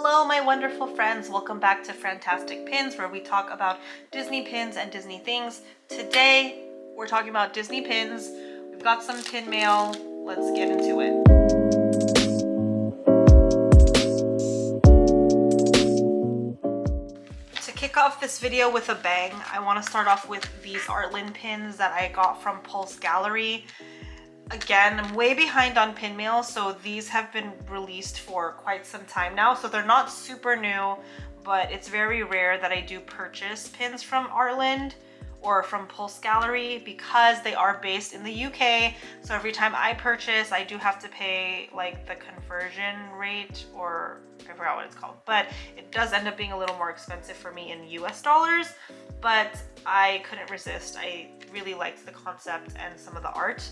Hello my wonderful friends, welcome back to Fantastic Pins, where we talk about Disney pins and Disney things. Today we're talking about Disney pins. We've got some pin mail, let's get into it. To kick off this video with a bang, I want to start off with these Artland pins that I got from Pulse Gallery. Again, I'm way behind on pin mail, so these have been released for quite some time now, so they're not super new, but it's very rare that I do purchase pins from Artland or from Pulse Gallery because they are based in the UK. So every time I purchase, I do have to pay like the conversion rate, or I forgot what it's called, but it does end up being a little more expensive for me in US dollars, but I couldn't resist. I really liked the concept and some of the art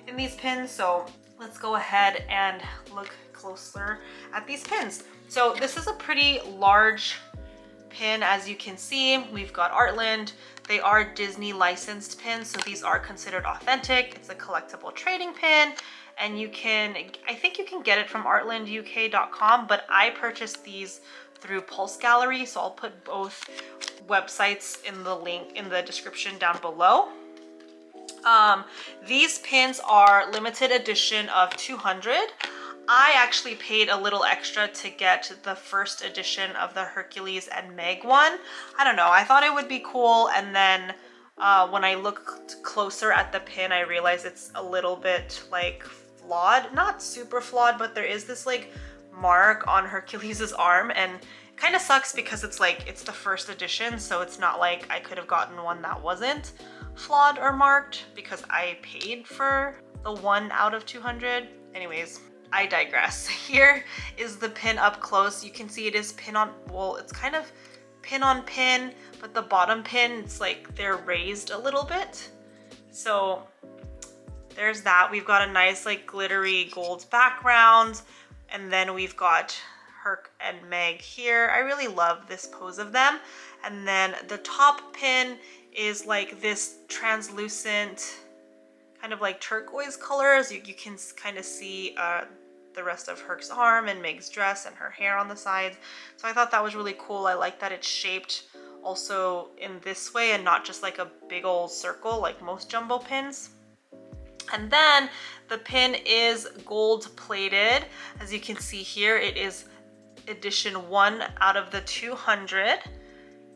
in these pins, so let's go ahead and look closer at these pins. So this is a pretty large pin, as you can see. We've got Artland. They are Disney licensed pins, so these are considered authentic. It's a collectible trading pin, and you can, I think you can get it from artlanduk.com, but I purchased these through Pulse Gallery, so I'll put both websites in the link in the description down below. These pins are limited edition of 200. I actually paid a little extra to get the first edition of the Hercules and Meg one. I don't know, I thought it would be cool, and then when I looked closer at the pin, I realized it's a little bit like flawed. Not super flawed, but there is this like mark on Hercules's arm, and kind of sucks because it's like, it's the first edition, so it's not like I could have gotten one that wasn't flawed or marked because I paid for the 1 out of 200. Anyways, I digress. Here is the pin up close. You can see it is pin on, well, it's kind of pin on pin, but the bottom pin, it's like they're raised a little bit. So there's that. We've got a nice like glittery gold background, and then we've got Herc and Meg here. I really love this pose of them. And then the top pin is like this translucent kind of like turquoise colors. You can kind of see the rest of Herc's arm and Meg's dress and her hair on the sides. So I thought that was really cool. I like that it's shaped also in this way and not just like a big old circle like most jumbo pins. And then the pin is gold plated. As you can see here, it is edition 1 out of the 200.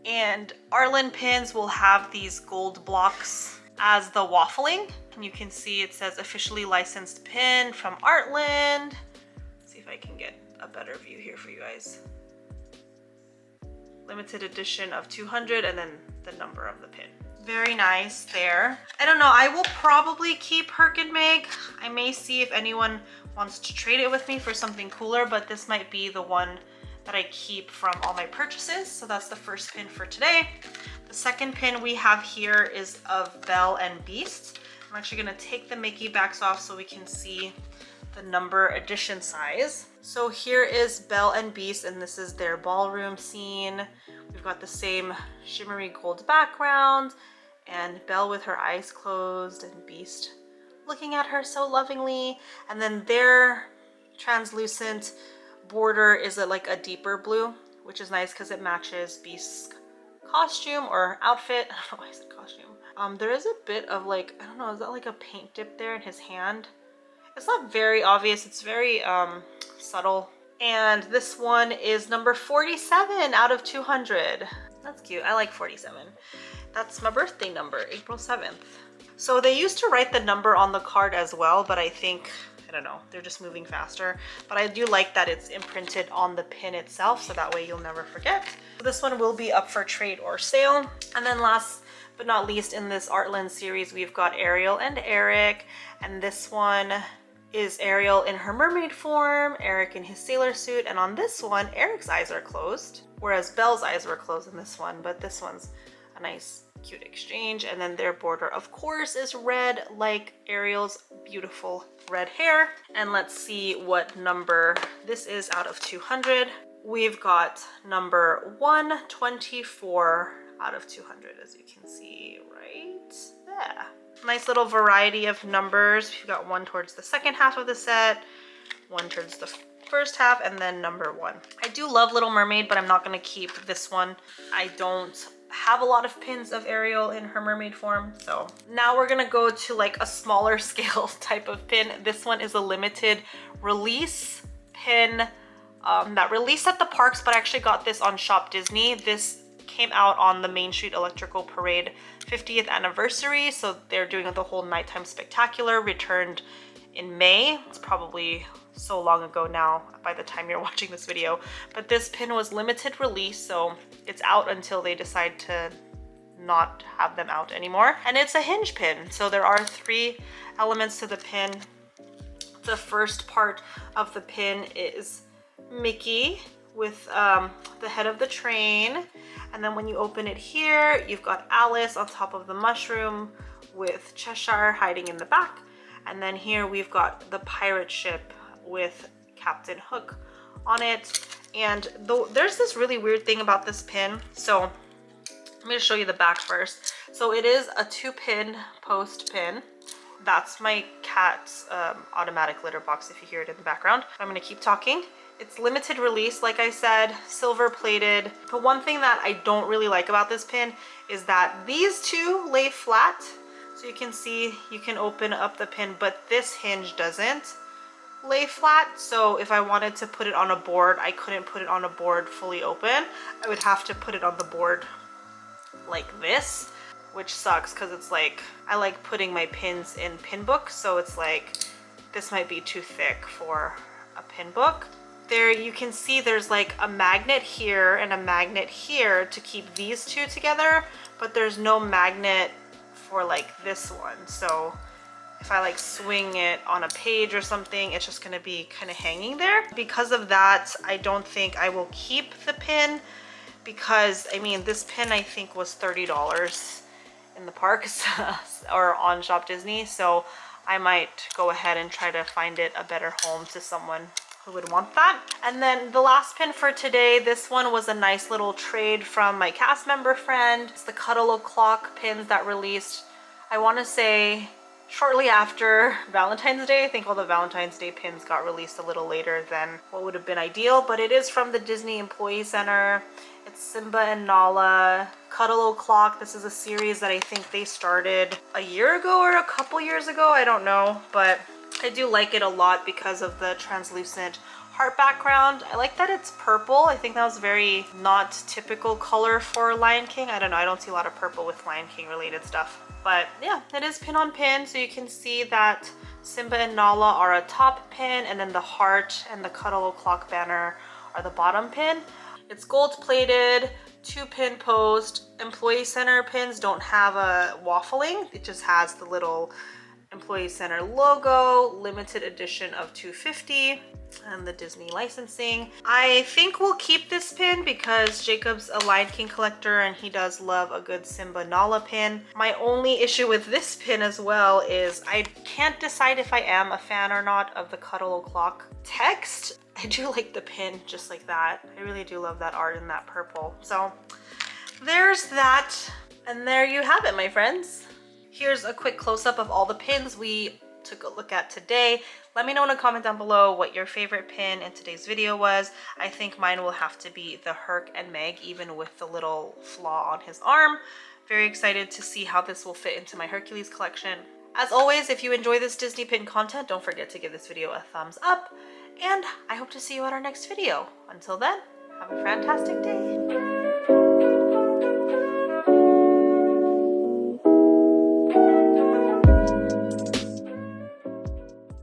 And Artland pins will have these gold blocks as the waffling. And you can see it says officially licensed pin from Artland. Let's see if I can get a better view here for you guys. Limited edition of 200, and then the number of the pin. Very nice there. I don't know, I will probably keep Herc and Meg. I may see if anyone wants to trade it with me for something cooler, but this might be the one that I keep from all my purchases. So that's the first pin for today. The second pin we have here is of Belle and Beast. I'm actually gonna take the Mickey backs off so we can see the number edition size. So here is Belle and Beast, and this is their ballroom scene. We've got the same shimmery gold background, and Belle with her eyes closed and Beast looking at her so lovingly. And then their translucent border is like a deeper blue, which is nice because it matches Beast's costume or outfit. I don't know why I said costume. There is a bit of like, I don't know, is that like a paint dip there in his hand? It's not very obvious, it's very subtle. And this one is number 47 out of 200. That's cute, I like 47. That's my birthday number, April 7th. So they used to write the number on the card as well, but I think, I don't know, they're just moving faster. But I do like that it's imprinted on the pin itself, so that way you'll never forget. This one will be up for trade or sale. And then last but not least in this Artland series, we've got Ariel and Eric. And this one is Ariel in her mermaid form, Eric in his sailor suit. And on this one, Eric's eyes are closed, whereas Belle's eyes were closed in this one. But this one's a nice cute exchange. And then their border, of course, is red, like Ariel's beautiful red hair. And let's see what number this is out of 200. We've got number 124 out of 200, as you can see right there. Nice little variety of numbers. We've got one towards the second half of the set, one towards the first half and then number 1. I do love Little Mermaid, but I'm not going to keep this one. I don't have a lot of pins of Ariel in her mermaid form. So now we're gonna go to like a smaller scale type of pin. This one is a limited release pin that released at the parks, but I actually got this on Shop Disney. This came out on the Main Street Electrical Parade 50th anniversary, so they're doing the whole nighttime spectacular. Returned in May. It's probably so long ago now by the time you're watching this video, but this pin was limited release, so it's out until they decide to not have them out anymore. And it's a hinge pin, so there are 3 elements to the pin. The first part of the pin is Mickey with the head of the train, and then when you open it here, you've got Alice on top of the mushroom with Cheshire hiding in the back, and then here we've got the pirate ship with Captain Hook on it. And there's this really weird thing about this pin. So let me just show you the back first. So it is a 2-pin post pin. That's my cat's automatic litter box if you hear it in the background. I'm gonna keep talking. It's limited release, like I said, silver plated. But one thing that I don't really like about this pin is that these 2 lay flat. So you can see, you can open up the pin, but this hinge doesn't lay flat. So if I wanted to put it on a board, I couldn't put it on a board fully open. I would have to put it on the board like this, which sucks because it's like, I like putting my pins in pin books, so it's like, this might be too thick for a pin book. There you can see there's like a magnet here and a magnet here to keep these 2 together, but there's no magnet for like this one. So if I like swing it on a page or something, it's just gonna be kind of hanging there. Because of that, I don't think I will keep the pin, because I mean, this pin I think was $30 in the parks or on Shop Disney. So I might go ahead and try to find it a better home to someone who would want that. And then the last pin for today, this one was a nice little trade from my cast member friend. It's the Cuddle O'Clock pins that released, I want to say, shortly after Valentine's Day. I think all the Valentine's Day pins got released a little later than what would have been ideal, but it is from the Disney Employee Center. It's Simba and Nala, Cuddle O'Clock. This is a series that I think they started a year ago or a couple years ago, I don't know, but I do like it a lot because of the translucent heart background. I like that it's purple. I think that was very not typical color for Lion King. I don't know, I don't see a lot of purple with Lion King related stuff. But yeah, it is pin on pin, so you can see that Simba and Nala are a top pin, and then the heart and the Cuddle O'Clock banner are the bottom pin. It's gold plated, 2-pin post. Employee Center pins don't have a waffling. It just has the little Employee Center logo, limited edition of 250, and the Disney licensing. I think we'll keep this pin because Jacob's a Lion King collector and he does love a good Simba Nala pin. My only issue with this pin as well is I can't decide if I am a fan or not of the Cuddle O'Clock text. I do like the pin just like that. I really do love that art in that purple. So there's that, and there you have it, my friends. Here's a quick close-up of all the pins we took a look at today. Let me know in a comment down below what your favorite pin in today's video was. I think mine will have to be the Herc and Meg, even with the little flaw on his arm. Very excited to see how this will fit into my Hercules collection. As always, if you enjoy this Disney pin content, don't forget to give this video a thumbs up, and I hope to see you at our next video. Until then, have a fantastic day.